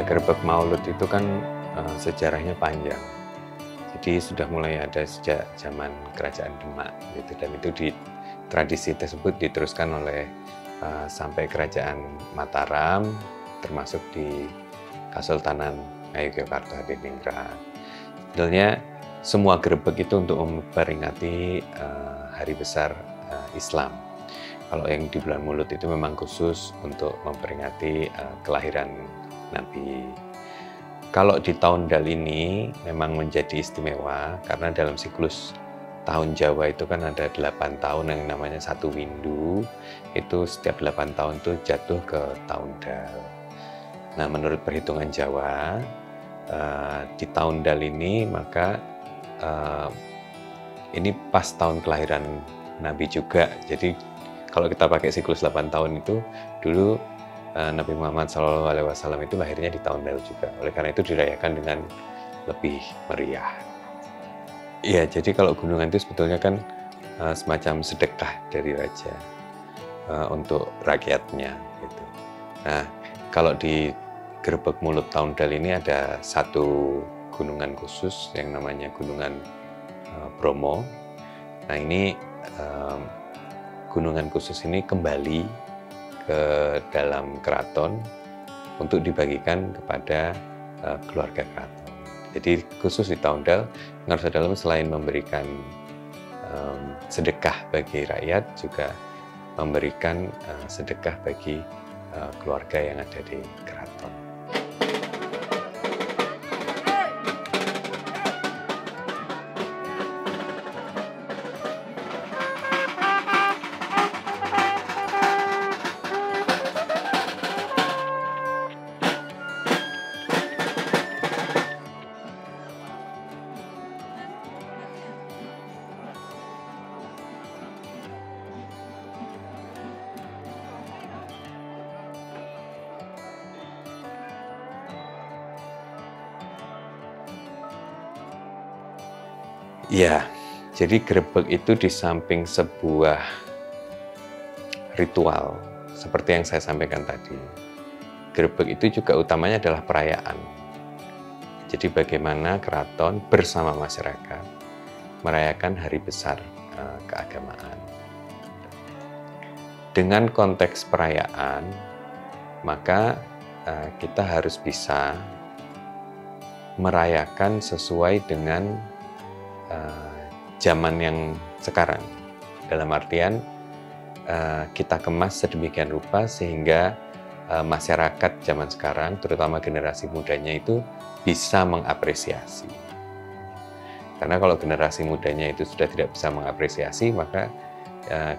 Ya, Grebeg Maulud itu kan sejarahnya panjang. Jadi sudah mulai ada sejak zaman Kerajaan Demak gitu, dan itu tradisi tersebut diteruskan oleh sampai Kerajaan Mataram, termasuk di Kesultanan Ngayogyakarta Hadiningrat. Sebenarnya semua grebeg itu untuk memperingati hari besar Islam. Kalau yang di bulan Maulud itu memang khusus untuk memperingati kelahiran Nabi. Kalau di tahun Dal ini memang menjadi istimewa karena dalam siklus tahun Jawa itu kan ada 8 tahun yang namanya satu windu. Itu setiap 8 tahun itu jatuh ke tahun Dal. Nah, menurut perhitungan Jawa, di tahun Dal ini maka ini pas tahun kelahiran Nabi juga. Jadi kalau kita pakai siklus 8 tahun itu, dulu Nabi Muhammad SAW itu lahirnya di tahun Dal juga. Oleh karena itu dirayakan dengan lebih meriah. Iya, jadi kalau gunungan itu sebetulnya kan semacam sedekah dari raja untuk rakyatnya gitu. Nah, kalau di Grebeg Maulud tahun Dal ini ada satu gunungan khusus yang namanya Gunungan Bromo. Nah, ini gunungan khusus ini kembali ke dalam keraton untuk dibagikan kepada keluarga keraton. Jadi khusus di tahun Dal, Ngarsada Dalem selain memberikan sedekah bagi rakyat, juga memberikan sedekah bagi keluarga yang ada di keraton. Ya, jadi grebeg itu di samping sebuah ritual, seperti yang saya sampaikan tadi, grebeg itu juga utamanya adalah perayaan. Jadi bagaimana keraton bersama masyarakat merayakan hari besar keagamaan. Dengan konteks perayaan, maka kita harus bisa merayakan sesuai dengan zaman yang sekarang. Dalam artian kita kemas sedemikian rupa sehingga masyarakat zaman sekarang, terutama generasi mudanya itu bisa mengapresiasi. Karena kalau generasi mudanya itu sudah tidak bisa mengapresiasi, maka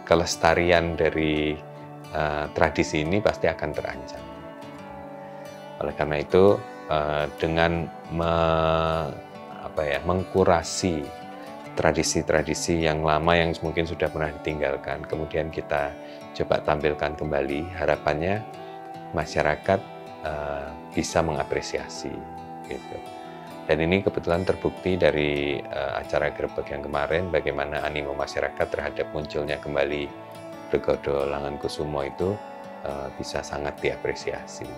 kelestarian dari tradisi ini pasti akan terancam. Oleh karena itu, dengan mengkurasi tradisi-tradisi yang lama yang mungkin sudah pernah ditinggalkan, kemudian kita coba tampilkan kembali, harapannya masyarakat bisa mengapresiasi gitu. Dan ini kebetulan terbukti dari acara grebeg yang kemarin, bagaimana animo masyarakat terhadap munculnya kembali Bregada Langankusumo itu bisa sangat diapresiasi.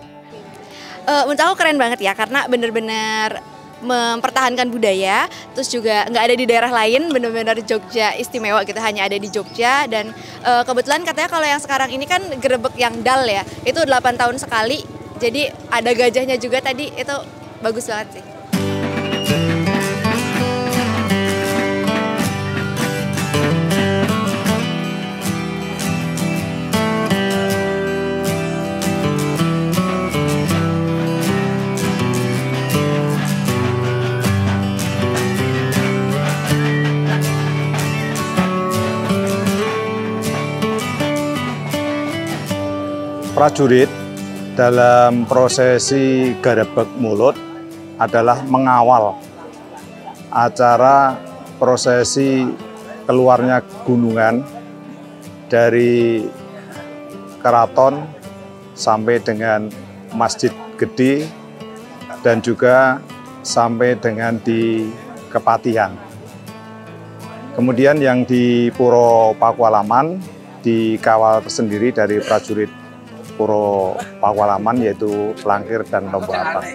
Menurut aku keren banget ya, karena benar-benar mempertahankan budaya, terus juga nggak ada di daerah lain, benar-benar Jogja istimewa gitu, hanya ada di Jogja. Dan kebetulan katanya kalau yang sekarang ini kan grebeg yang Dal ya, itu 8 tahun sekali, jadi ada gajahnya juga tadi, itu bagus banget sih. Prajurit dalam prosesi Grebeg Maulud adalah mengawal acara prosesi keluarnya gunungan dari keraton sampai dengan Masjid Gede dan juga sampai dengan di Kepatihan. Kemudian yang di Puro Pakualaman dikawal tersendiri dari prajurit Puro Pakualaman, yaitu Langkir dan Lombok Abang.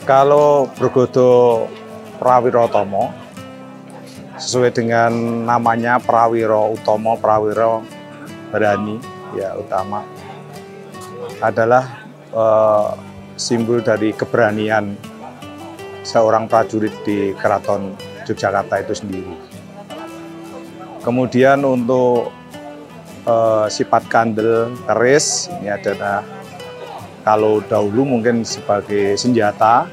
Kalau Bergodo Prawiro Utomo, sesuai dengan namanya Prawiro Utomo, Prawiro berani, ya utama, adalah simbol dari keberanian seorang prajurit di Keraton Yogyakarta itu sendiri. Kemudian untuk sifat kandel keris, ini adalah kalau dahulu mungkin sebagai senjata,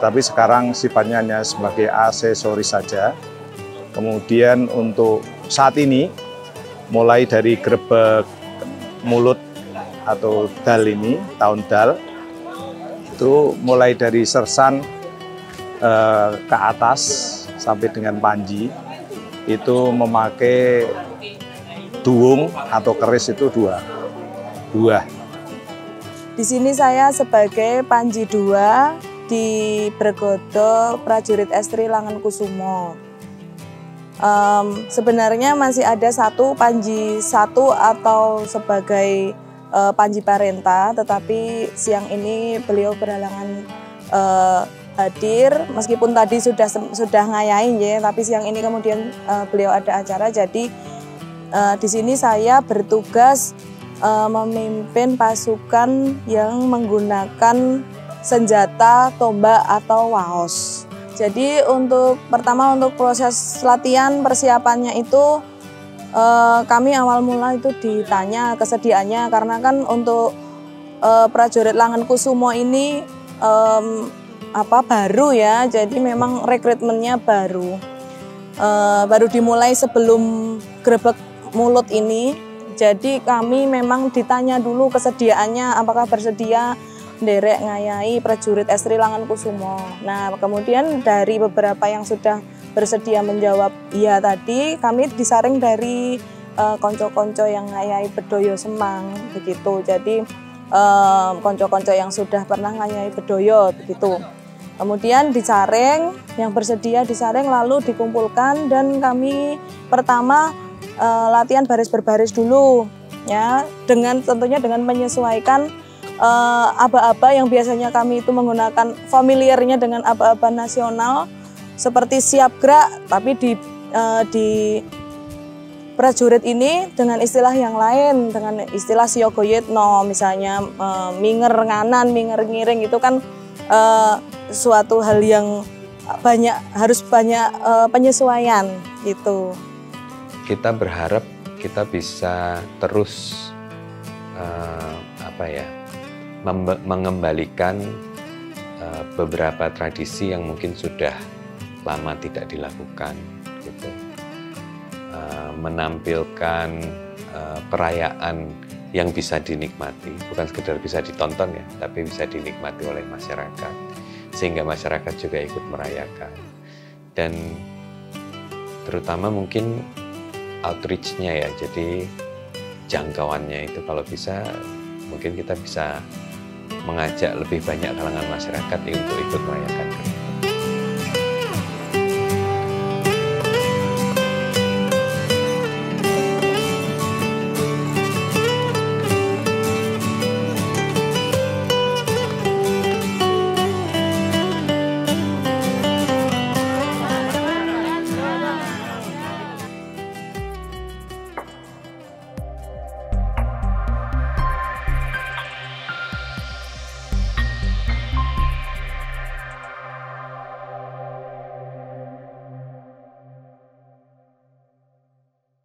tapi sekarang sifatnya hanya sebagai aksesoris saja. Kemudian untuk saat ini, mulai dari grebek mulut atau dal ini, tahun dal, itu mulai dari sersan ke atas sampai dengan panji, itu memakai duung atau keris itu dua. Di sini saya sebagai Panji 2 di Bergodo Prajurit Estri Langenkusumo. Sebenarnya masih ada satu Panji 1 atau sebagai Panji Parenta, tetapi siang ini beliau berhalangan hadir, meskipun tadi sudah ngayain ya, tapi siang ini kemudian beliau ada acara, jadi di sini saya bertugas memimpin pasukan yang menggunakan senjata, tombak atau waos. Jadi pertama untuk proses latihan persiapannya itu kami awal mula itu ditanya kesediaannya, karena kan untuk prajurit Langenkusumo ini baru ya, jadi memang rekrutmennya baru dimulai sebelum grebek mulut ini. Jadi kami memang ditanya dulu kesediaannya, apakah bersedia nderek ngayai prajurit Estri Langenkusumo. Nah, kemudian dari beberapa yang sudah bersedia menjawab iya tadi, kami disaring dari konco-konco yang ngayai bedoyo Semang begitu. Jadi konco-konco yang sudah pernah ngayai bedoyo begitu. Kemudian disaring, yang bersedia disaring lalu dikumpulkan, dan kami pertama latihan baris berbaris dulu ya, tentunya dengan menyesuaikan aba-aba yang biasanya kami itu menggunakan familiarnya dengan aba-aba nasional seperti siap gerak, tapi di prajurit ini dengan istilah yang lain, dengan istilah siyogoyetno, misalnya minger nganan, minger ngiring, itu kan suatu hal yang harus banyak penyesuaian gitu. Kita berharap kita bisa terus mengembalikan beberapa tradisi yang mungkin sudah lama tidak dilakukan, gitu. Menampilkan perayaan yang bisa dinikmati, bukan sekedar bisa ditonton ya, tapi bisa dinikmati oleh masyarakat, sehingga masyarakat juga ikut merayakan. Dan terutama mungkin outreach-nya ya, jadi jangkauannya itu kalau bisa mungkin kita bisa mengajak lebih banyak kalangan masyarakat untuk ikut merayakan.